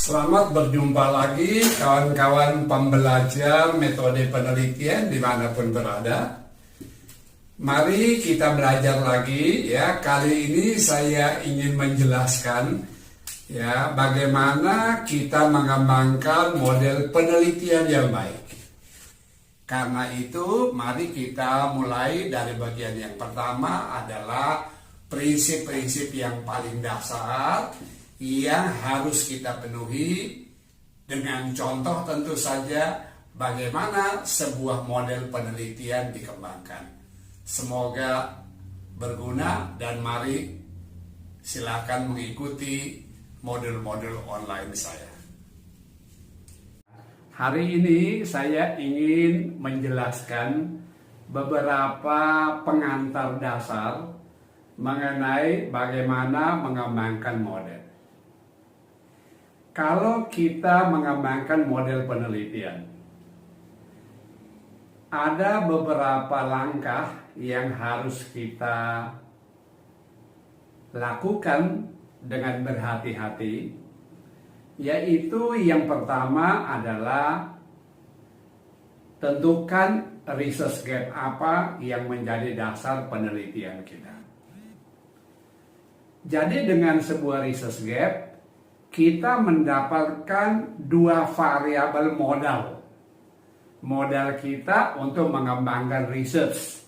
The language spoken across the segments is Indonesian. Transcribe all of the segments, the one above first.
Selamat berjumpa lagi kawan-kawan pembelajar metode penelitian dimanapun berada. Mari kita belajar lagi ya. Kali ini saya ingin menjelaskan ya bagaimana kita mengembangkan model penelitian yang baik. Karena itu mari kita mulai dari bagian yang pertama adalah prinsip-prinsip yang paling dasar yang harus kita penuhi dengan contoh tentu saja bagaimana sebuah model penelitian dikembangkan. Semoga berguna dan mari silakan mengikuti modul-modul online saya. Hari ini saya ingin menjelaskan beberapa pengantar dasar mengenai bagaimana mengembangkan model. Kalau kita mengembangkan model penelitian, ada beberapa langkah yang harus kita lakukan dengan berhati-hati, yaitu yang pertama adalah tentukan research gap apa yang menjadi dasar penelitian kita. Jadi dengan sebuah research gap, kita mendapatkan dua variabel modal kita untuk mengembangkan research,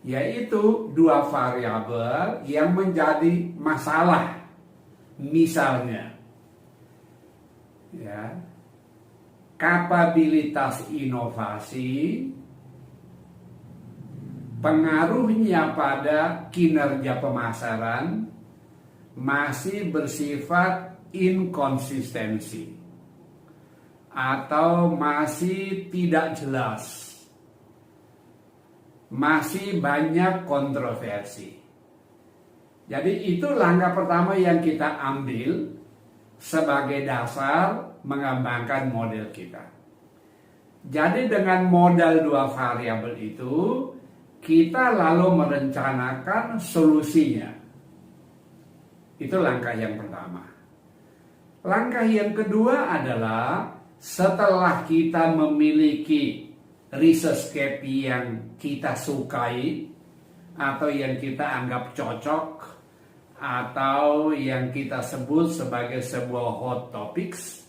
yaitu dua variabel yang menjadi masalah. Misalnya ya, kapabilitas inovasi, pengaruhnya pada kinerja pemasaran masih bersifat inkonsistensi atau masih tidak jelas, masih banyak kontroversi. Jadi itu langkah pertama yang kita ambil sebagai dasar mengembangkan model kita. Jadi dengan modal dua variabel itu, kita lalu merencanakan solusinya. Itu langkah yang pertama. Langkah yang kedua adalah setelah kita memiliki research gap yang kita sukai atau yang kita anggap cocok atau yang kita sebut sebagai sebuah hot topics,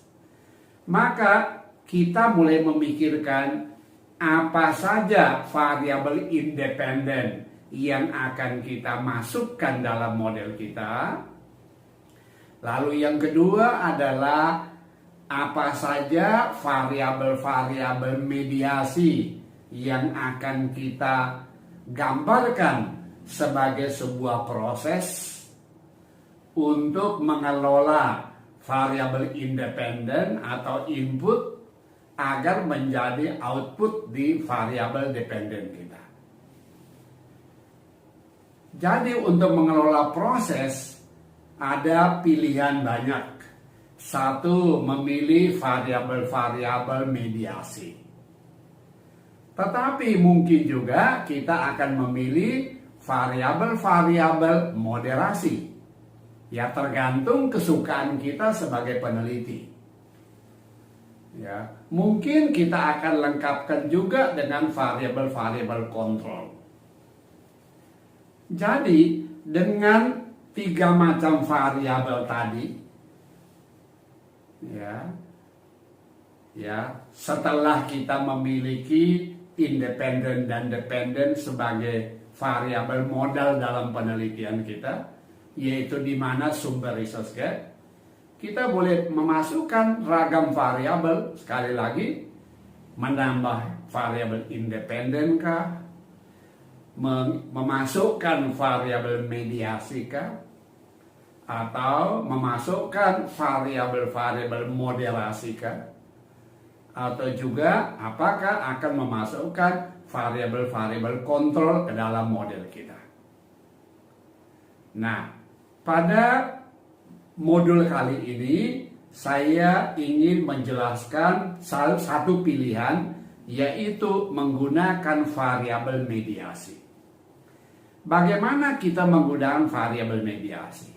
maka kita mulai memikirkan apa saja variabel independen yang akan kita masukkan dalam model kita. Lalu yang kedua adalah apa saja variabel-variabel mediasi yang akan kita gambarkan sebagai sebuah proses untuk mengelola variabel independen atau input agar menjadi output di variabel dependen kita. Jadi untuk mengelola proses ada pilihan banyak. Satu, memilih variabel-variabel mediasi. Tetapi mungkin juga kita akan memilih variabel-variabel moderasi. Ya, tergantung kesukaan kita sebagai peneliti. Ya, mungkin kita akan lengkapkan juga dengan variabel-variabel kontrol. Jadi dengan tiga macam variabel tadi, setelah kita memiliki independen dan dependen sebagai variabel modal dalam penelitian kita, yaitu di mana sumber research gap, kita boleh memasukkan ragam variabel, sekali lagi menambah variabel independen kah, memasukkan variabel mediasi kah, atau memasukkan variabel-variabel moderasi kah, atau juga apakah akan memasukkan variabel-variabel kontrol ke dalam model kita. Nah, pada modul kali ini saya ingin menjelaskan satu pilihan, yaitu menggunakan variabel mediasi. Bagaimana kita menggunakan variabel mediasi?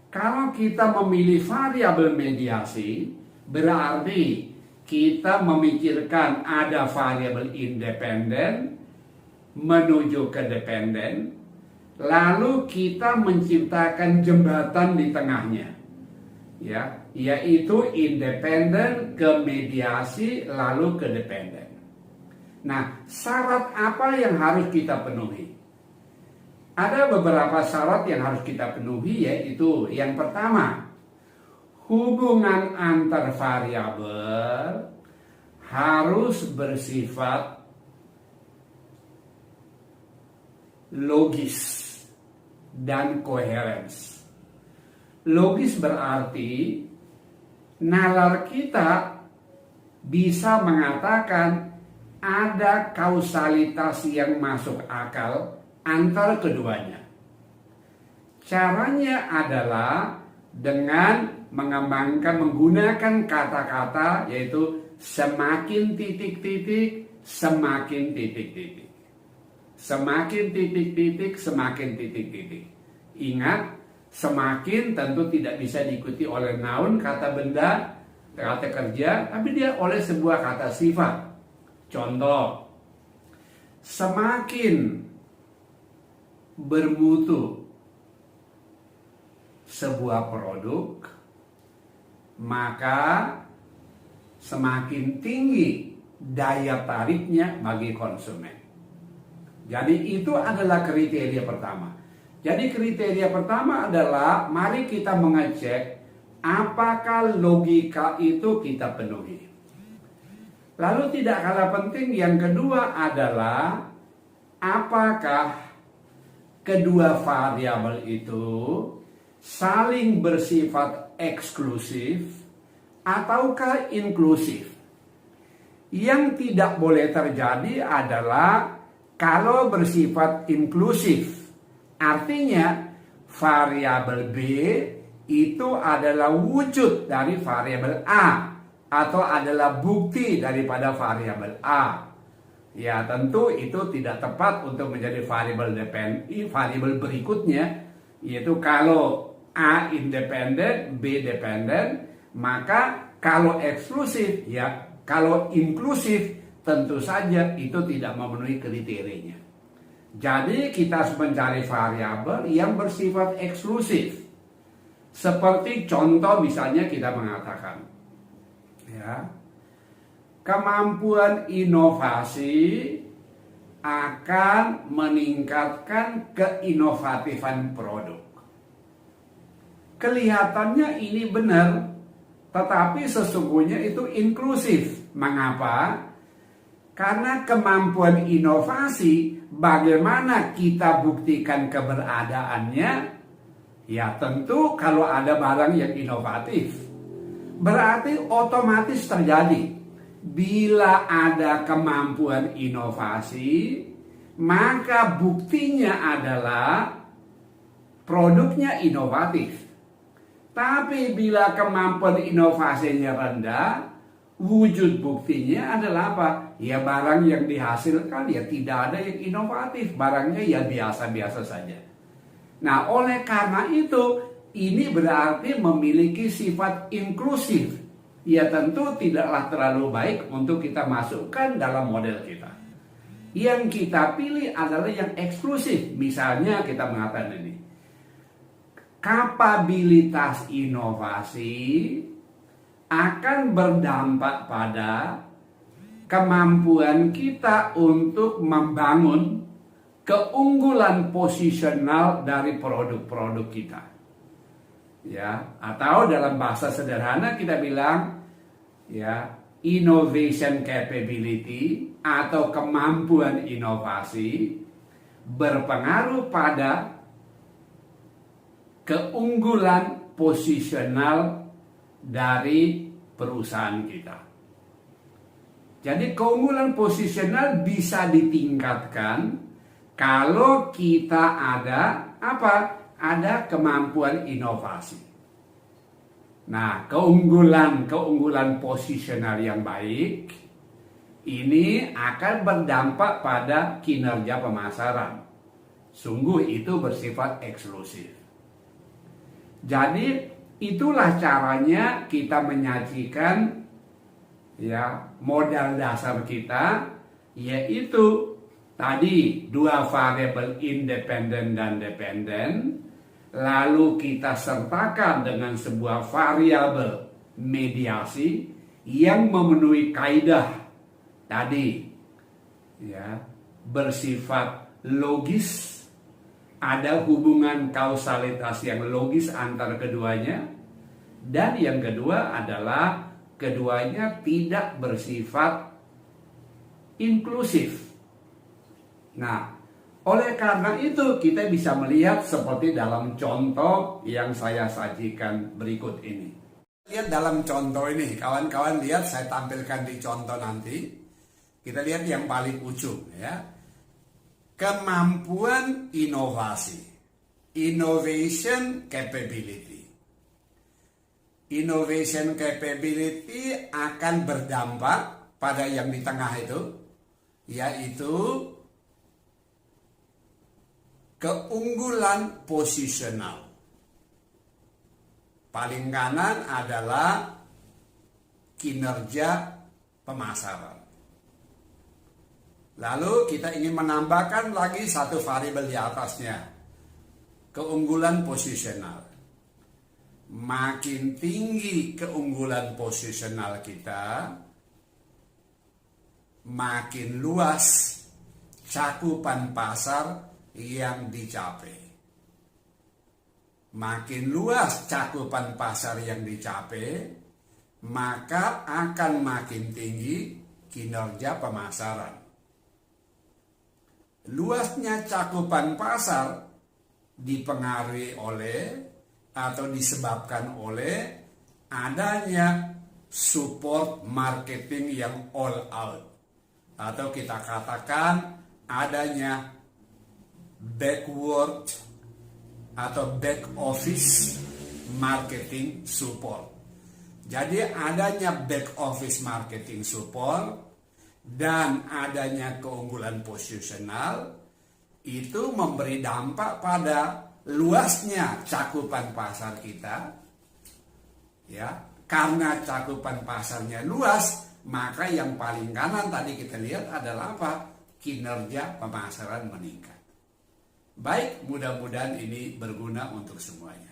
Kalau kita memilih variabel mediasi, berarti kita memikirkan ada variabel independen menuju ke dependen, lalu kita menciptakan jembatan di tengahnya, ya, yaitu independen ke mediasi lalu ke dependen. Nah, syarat apa yang harus kita penuhi? Ada beberapa syarat yang harus kita penuhi, yaitu yang pertama, hubungan antar variabel harus bersifat logis dan koherens. Logis berarti nalar kita bisa mengatakan ada kausalitas yang masuk akal antara keduanya. Caranya adalah dengan menggunakan kata-kata, yaitu semakin titik-titik, semakin titik-titik. Semakin titik-titik, semakin titik-titik. Ingat, semakin tentu tidak bisa diikuti oleh noun, kata benda, kata kerja, tapi dia oleh sebuah kata sifat. Contoh, semakin bermutu sebuah produk, maka semakin tinggi daya tariknya bagi konsumen. Jadi itu adalah kriteria pertama. Jadi kriteria pertama adalah mari kita mengecek apakah logika itu kita penuhi. Lalu tidak kalah penting yang kedua adalah apakah kedua variabel itu saling bersifat eksklusif ataukah inklusif. Yang tidak boleh terjadi adalah kalau bersifat inklusif. Artinya variabel B itu adalah wujud dari variabel A atau adalah bukti daripada variabel A. Ya, tentu itu tidak tepat untuk menjadi variabel variabel berikutnya, yaitu kalau A independen, B dependen, maka kalau eksklusif, ya kalau inklusif, tentu saja itu tidak memenuhi kriterianya. Jadi kita harus mencari variabel yang bersifat eksklusif. Seperti contoh misalnya kita mengatakan, ya, kemampuan inovasi akan meningkatkan keinovatifan produk. Kelihatannya ini benar, tetapi sesungguhnya itu inklusif. Mengapa? Karena kemampuan inovasi, bagaimana kita buktikan keberadaannya? Ya tentu kalau ada barang yang inovatif, berarti otomatis terjadi. Bila ada kemampuan inovasi, maka buktinya adalah produknya inovatif. Tapi bila kemampuan inovasinya rendah, wujud buktinya adalah apa? Ya barang yang dihasilkan ya tidak ada yang inovatif, barangnya ya biasa-biasa saja. Nah, oleh karena itu, ini berarti memiliki sifat inklusif. Ya tentu tidaklah terlalu baik untuk kita masukkan dalam model kita. Yang kita pilih adalah yang eksklusif. Misalnya kita mengatakan ini, kapabilitas inovasi akan berdampak pada kemampuan kita untuk membangun keunggulan posisional dari produk-produk kita. Ya, atau dalam bahasa sederhana kita bilang, ya, innovation capability atau kemampuan inovasi berpengaruh pada keunggulan posisional dari perusahaan kita. Jadi keunggulan posisional bisa ditingkatkan kalau kita ada apa? Ada kemampuan inovasi. Nah, keunggulan posisional yang baik ini akan berdampak pada kinerja pemasaran. Sungguh itu bersifat eksklusif. Jadi itulah caranya kita menyajikan ya modal dasar kita, yaitu tadi dua variabel independen dan dependen, lalu kita sertakan dengan sebuah variabel mediasi yang memenuhi kaidah tadi ya, bersifat logis, ada hubungan kausalitas yang logis antar keduanya, dan yang kedua adalah keduanya tidak bersifat inklusif. Nah, oleh karena itu kita bisa melihat seperti dalam contoh yang saya sajikan berikut ini. Lihat dalam contoh ini, kawan-kawan lihat, saya tampilkan di contoh nanti. Kita lihat yang paling ujung ya. Kemampuan inovasi. Innovation capability. Innovation capability akan berdampak pada yang di tengah itu, yaitu keunggulan posisional. Paling kanan adalah kinerja pemasaran. Lalu kita ingin menambahkan lagi satu variabel di atasnya, keunggulan posisional. Makin tinggi keunggulan posisional kita, makin luas cakupan pasar yang dicapai. Makin luas cakupan pasar yang dicapai, maka akan makin tinggi kinerja pemasaran. Luasnya cakupan pasar dipengaruhi oleh atau disebabkan oleh adanya support marketing yang all out, atau kita katakan adanya backward atau back office marketing support. Jadi adanya back office marketing support dan adanya keunggulan posisional itu memberi dampak pada luasnya cakupan pasar kita, ya. Karena cakupan pasarnya luas, maka yang paling kanan tadi kita lihat adalah apa? Kinerja pemasaran meningkat. Baik, mudah-mudahan ini berguna untuk semuanya.